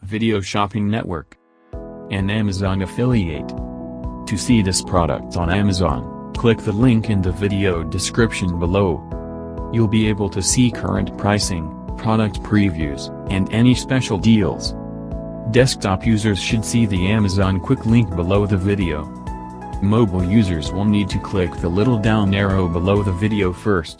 Video Shopping Network, an Amazon affiliate. To see this product on Amazon, click the link in the video description below. You'll be able to see current pricing, product previews, and any special deals. Desktop users should see the Amazon quick link below the video. Mobile users will need to click the little down arrow below the video first.